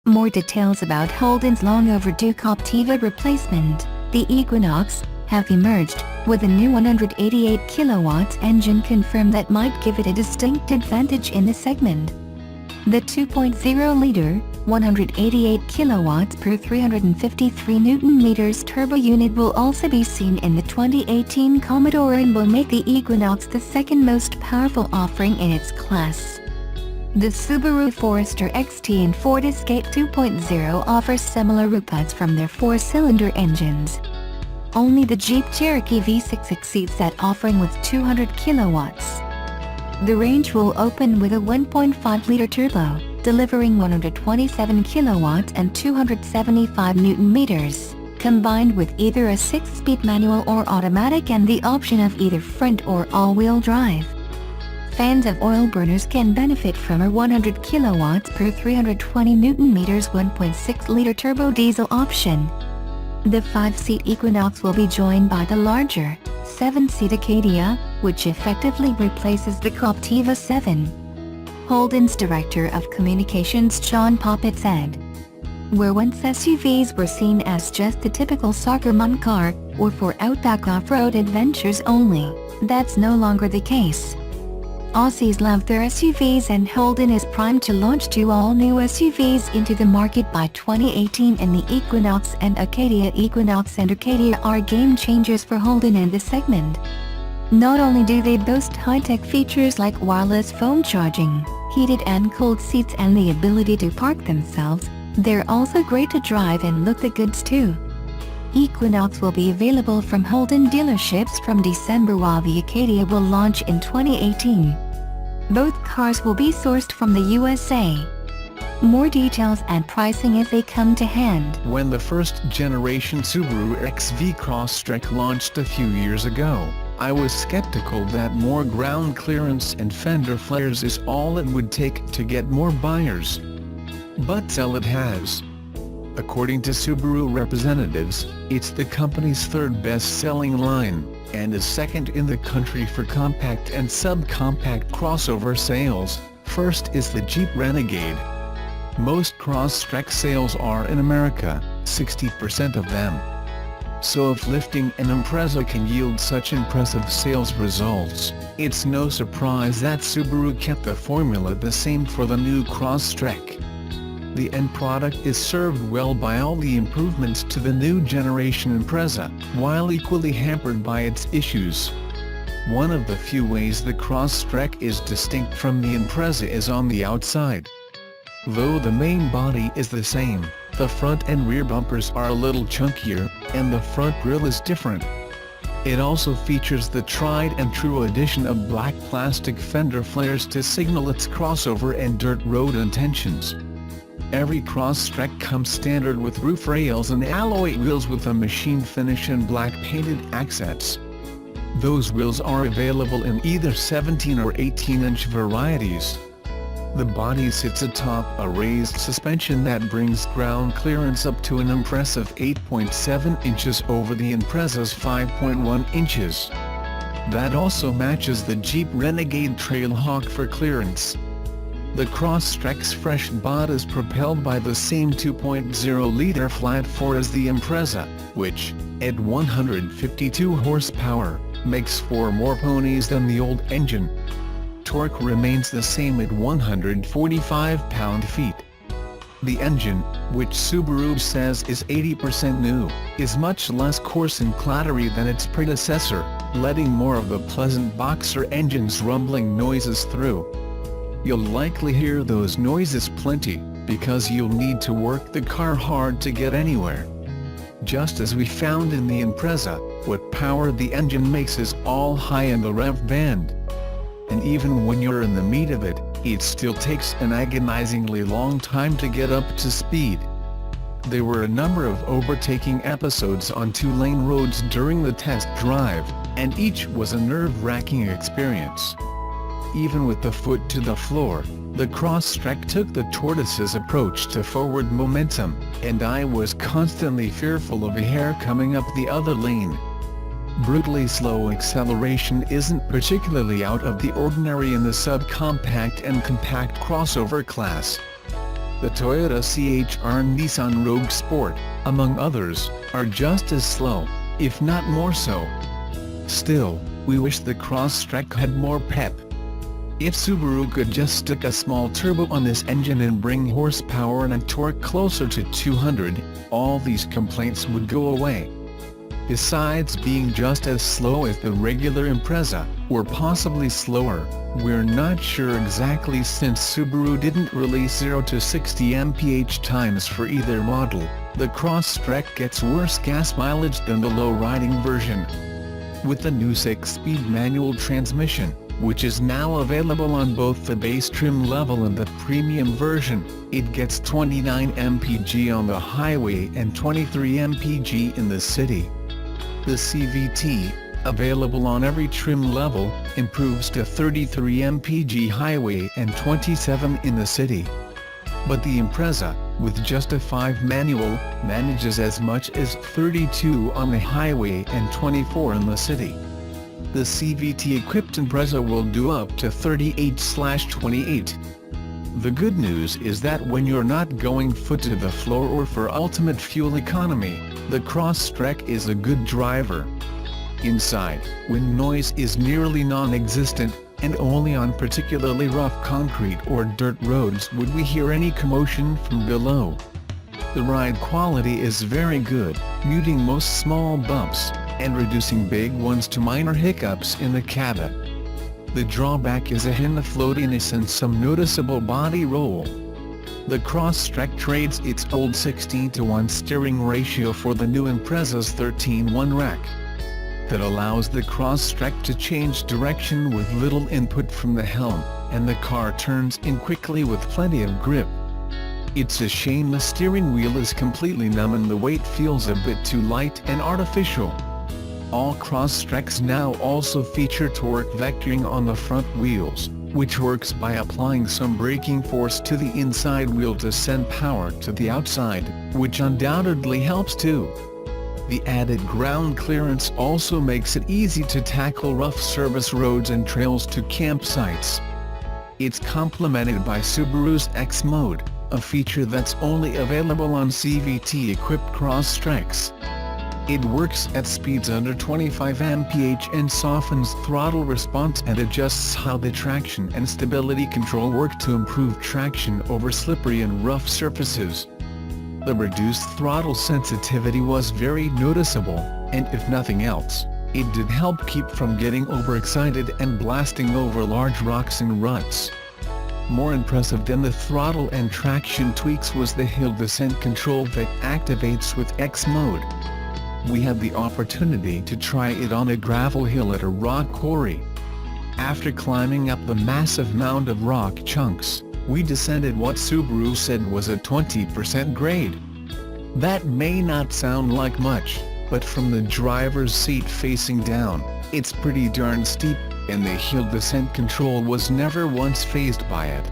More details about Holden's long overdue Captiva replacement, the Equinox, have emerged, with a new 188 kW engine confirmed that might give it a distinct advantage in the segment. The 2.0-liter, 188 kW per 353 Nm turbo unit will also be seen in the 2018 Commodore and will make the Equinox the second most powerful offering in its class. The Subaru Forester XT and Ford Escape 2.0 offer similar outputs from their four-cylinder engines. Only the Jeep Cherokee V6 exceeds that offering with 200 kilowatts. The range will open with a 1.5-liter turbo, delivering 127 kilowatts and 275 Nm, combined with either a 6-speed manual or automatic and the option of either front or all-wheel drive. Fans of oil burners can benefit from a 100 kilowatts per 320 Nm 1.6-liter turbo diesel option. The 5-seat Equinox will be joined by the larger, 7-seat Acadia, which effectively replaces the Captiva 7. Holden's Director of Communications John Poppett said, "Where once SUVs were seen as just the typical soccer mom car, or for outback off-road adventures only, that's no longer the case. Aussies love their SUVs and Holden is primed to launch two all-new SUVs into the market by 2018 and the Equinox and Acadia. Equinox and Acadia are game-changers for Holden in the segment. Not only do they boast high-tech features like wireless phone charging, heated and cooled seats and the ability to park themselves, they're also great to drive and look the goods too." Equinox will be available from Holden dealerships from December while the Acadia will launch in 2018. Both cars will be sourced from the USA. More details and pricing if they come to hand. When the first-generation Subaru XV Crosstrek launched a few years ago, I was skeptical that more ground clearance and fender flares is all it would take to get more buyers. But so it has. According to Subaru representatives, it's the company's third best-selling line, and is second in the country for compact and subcompact crossover sales. First is the Jeep Renegade. Most Crosstrek sales are in America, 60% of them. So if lifting an Impreza can yield such impressive sales results, it's no surprise that Subaru kept the formula the same for the new Crosstrek. The end product is served well by all the improvements to the new generation Impreza, while equally hampered by its issues. One of the few ways the Crosstrek is distinct from the Impreza is on the outside. Though the main body is the same, the front and rear bumpers are a little chunkier, and the front grille is different. It also features the tried-and-true addition of black plastic fender flares to signal its crossover and dirt road intentions. Every Crosstrek comes standard with roof rails and alloy wheels with a machine finish and black painted accents. Those wheels are available in either 17 or 18-inch varieties. The body sits atop a raised suspension that brings ground clearance up to an impressive 8.7 inches over the Impreza's 5.1 inches. That also matches the Jeep Renegade Trailhawk for clearance. The Crosstrek's fresh body is propelled by the same 2.0-liter flat 4 as the Impreza, which, at 152 horsepower, makes 4 more ponies than the old engine. Torque remains the same at 145 pound-feet. The engine, which Subaru says is 80% new, is much less coarse and clattery than its predecessor, letting more of the pleasant boxer engine's rumbling noises through. You'll likely hear those noises plenty, because you'll need to work the car hard to get anywhere. Just as we found in the Impreza, what power the engine makes is all high in the rev band. And even when you're in the meat of it, it still takes an agonizingly long time to get up to speed. There were a number of overtaking episodes on 2-lane roads during the test drive, and each was a nerve-wracking experience. Even with the foot to the floor, the Crosstrek took the tortoise's approach to forward momentum, and I was constantly fearful of a hair coming up the other lane. Brutally slow acceleration isn't particularly out of the ordinary in the subcompact and compact crossover class. The Toyota CHR and Nissan Rogue Sport, among others, are just as slow, if not more so. Still, we wish the Crosstrek had more pep. If Subaru could just stick a small turbo on this engine and bring horsepower and torque closer to 200, all these complaints would go away. Besides being just as slow as the regular Impreza, or possibly slower, we're not sure exactly since Subaru didn't release 0 to 60 mph times for either model. The Crosstrek gets worse gas mileage than the low-riding version. With the new 6-speed manual transmission, which is now available on both the base trim level and the premium version, it gets 29 mpg on the highway and 23 mpg in the city. The CVT, available on every trim level, improves to 33 mpg highway and 27 in the city. But the Impreza, with just a 5 manual, manages as much as 32 on the highway and 24 in the city. The CVT-equipped Impreza will do up to 38/28. The good news is that when you're not going foot to the floor or for ultimate fuel economy, the Crosstrek is a good driver. Inside, wind noise is nearly non-existent, and only on particularly rough concrete or dirt roads would we hear any commotion from below. The ride quality is very good, muting most small bumps, and reducing big ones to minor hiccups in the cabin. The drawback is a hint of floatiness and some noticeable body roll. The Crosstrek trades its old 16:1 steering ratio for the new Impreza's 13:1 rack. That allows the Crosstrek to change direction with little input from the helm, and the car turns in quickly with plenty of grip. It's a shame the steering wheel is completely numb and the weight feels a bit too light and artificial. All Crosstreks now also feature torque vectoring on the front wheels, which works by applying some braking force to the inside wheel to send power to the outside, which undoubtedly helps too. The added ground clearance also makes it easy to tackle rough service roads and trails to campsites. It's complemented by Subaru's X mode, a feature that's only available on CVT-equipped Crosstreks. It works at speeds under 25 mph and softens throttle response and adjusts how the traction and stability control work to improve traction over slippery and rough surfaces. The reduced throttle sensitivity was very noticeable, and if nothing else, it did help keep from getting overexcited and blasting over large rocks and ruts. More impressive than the throttle and traction tweaks was the hill descent control that activates with X mode. We had the opportunity to try it on a gravel hill at a rock quarry. After climbing up the massive mound of rock chunks, we descended what Subaru said was a 20% grade. That may not sound like much, but from the driver's seat facing down, it's pretty darn steep, and the hill descent control was never once fazed by it.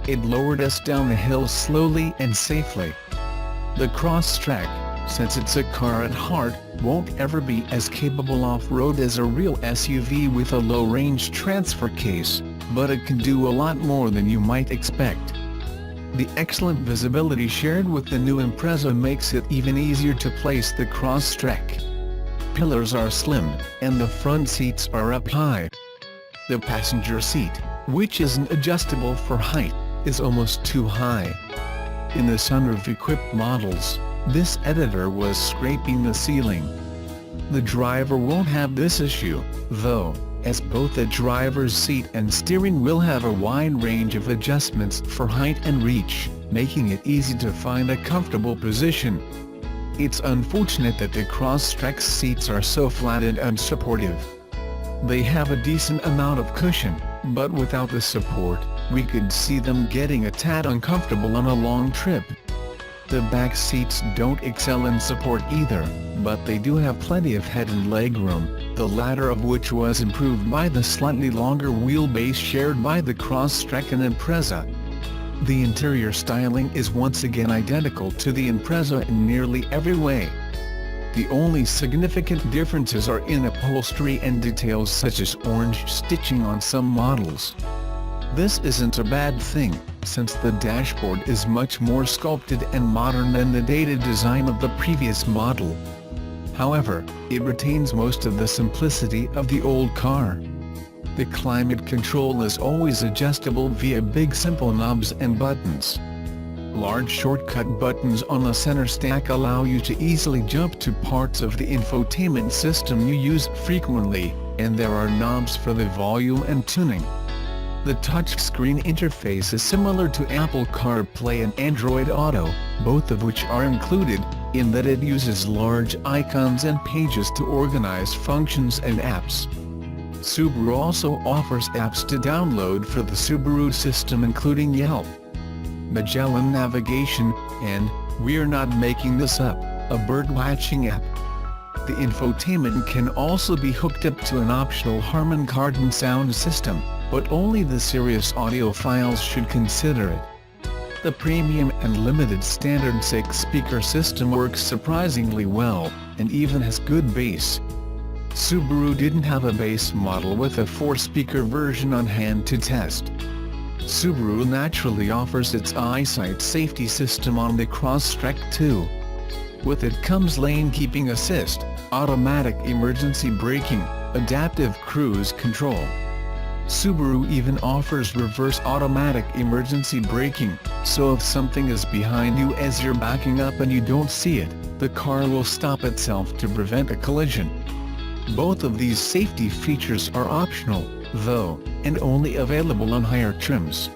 It lowered us down the hill slowly and safely. The Crosstrek, since it's a car at heart, won't ever be as capable off-road as a real SUV with a low-range transfer case, but it can do a lot more than you might expect. The excellent visibility shared with the new Impreza makes it even easier to place the Crosstrek. Pillars are slim, and the front seats are up high. The passenger seat, which isn't adjustable for height, is almost too high. In the sunroof-equipped models, this editor was scraping the ceiling. The driver won't have this issue, though, as both the driver's seat and steering wheel have a wide range of adjustments for height and reach, making it easy to find a comfortable position. It's unfortunate that the Crosstrek's seats are so flat and unsupportive. They have a decent amount of cushion, but without the support, we could see them getting a tad uncomfortable on a long trip. The back seats don't excel in support either, but they do have plenty of head and leg room, the latter of which was improved by the slightly longer wheelbase shared by the Crosstrek and Impreza. The interior styling is once again identical to the Impreza in nearly every way. The only significant differences are in upholstery and details such as orange stitching on some models. This isn't a bad thing, since the dashboard is much more sculpted and modern than the dated design of the previous model. However, it retains most of the simplicity of the old car. The climate control is always adjustable via big simple knobs and buttons. Large shortcut buttons on the center stack allow you to easily jump to parts of the infotainment system you use frequently, and there are knobs for the volume and tuning. The touchscreen interface is similar to Apple CarPlay and Android Auto, both of which are included, in that it uses large icons and pages to organize functions and apps. Subaru also offers apps to download for the Subaru system, including Yelp, Magellan Navigation, and, we're not making this up, a bird-watching app. The infotainment can also be hooked up to an optional Harman Kardon sound system, but only the serious audiophiles should consider it. The premium and limited standard 6-speaker system works surprisingly well, and even has good bass. Subaru didn't have a bass model with a 4-speaker version on hand to test. Subaru naturally offers its EyeSight safety system on the Crosstrek too. With it comes lane keeping assist, automatic emergency braking, adaptive cruise control. Subaru even offers reverse automatic emergency braking, so if something is behind you as you're backing up and you don't see it, the car will stop itself to prevent a collision. Both of these safety features are optional, though, and only available on higher trims.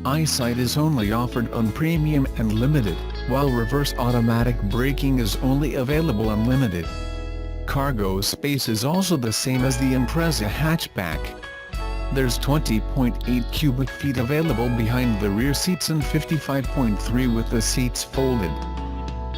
EyeSight is only offered on Premium and Limited, while reverse automatic braking is only available on Limited. Cargo space is also the same as the Impreza hatchback. There's 20.8 cubic feet available behind the rear seats and 55.3 with the seats folded.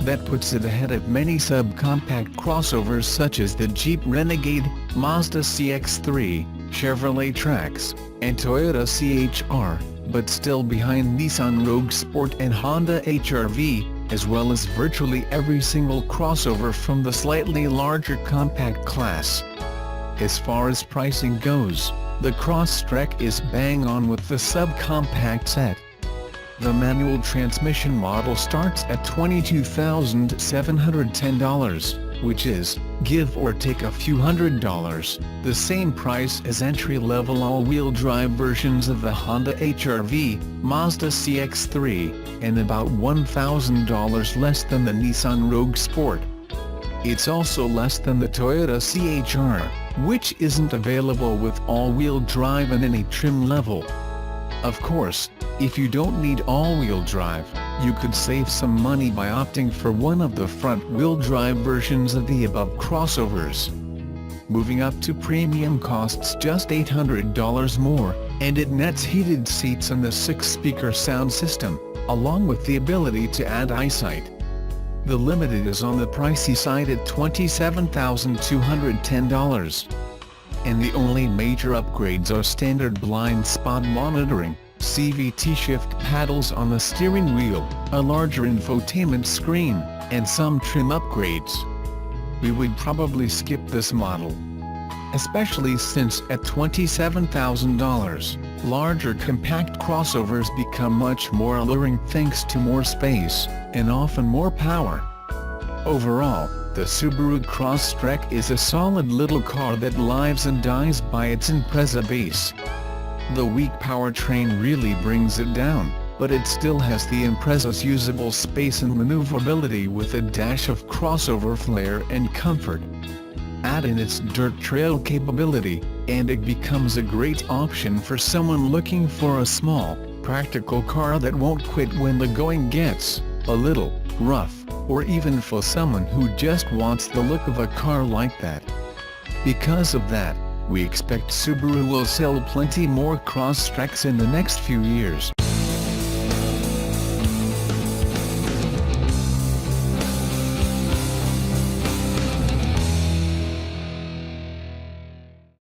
That puts it ahead of many subcompact crossovers such as the Jeep Renegade, Mazda CX-3, Chevrolet Trax, and Toyota CHR, but still behind Nissan Rogue Sport and Honda HR-V, as well as virtually every single crossover from the slightly larger compact class. As far as pricing goes, the Crosstrek is bang on with the subcompact set. The manual transmission model starts at $22,710, which is, give or take a few $100, the same price as entry-level all-wheel drive versions of the Honda HR-V, Mazda CX-3, and about $1,000 less than the Nissan Rogue Sport. It's also less than the Toyota CHR, which isn't available with all-wheel drive in any trim level. Of course, if you don't need all-wheel drive, you could save some money by opting for one of the front-wheel drive versions of the above crossovers. Moving up to Premium costs just $800 more, and it nets heated seats and the 6-speaker sound system, along with the ability to add EyeSight. The Limited is on the pricey side at $27,210. And the only major upgrades are standard blind spot monitoring, CVT shift paddles on the steering wheel, a larger infotainment screen, and some trim upgrades. We would probably skip this model, especially since at $27,000, larger compact crossovers become much more alluring thanks to more space, and often more power. Overall, the Subaru Crosstrek is a solid little car that lives and dies by its Impreza base. The weak powertrain really brings it down, but it still has the Impreza's usable space and maneuverability with a dash of crossover flair and comfort. Add in its dirt trail capability, and it becomes a great option for someone looking for a small, practical car that won't quit when the going gets a little rough, or even for someone who just wants the look of a car like that. Because of that, we expect Subaru will sell plenty more Crosstreks in the next few years.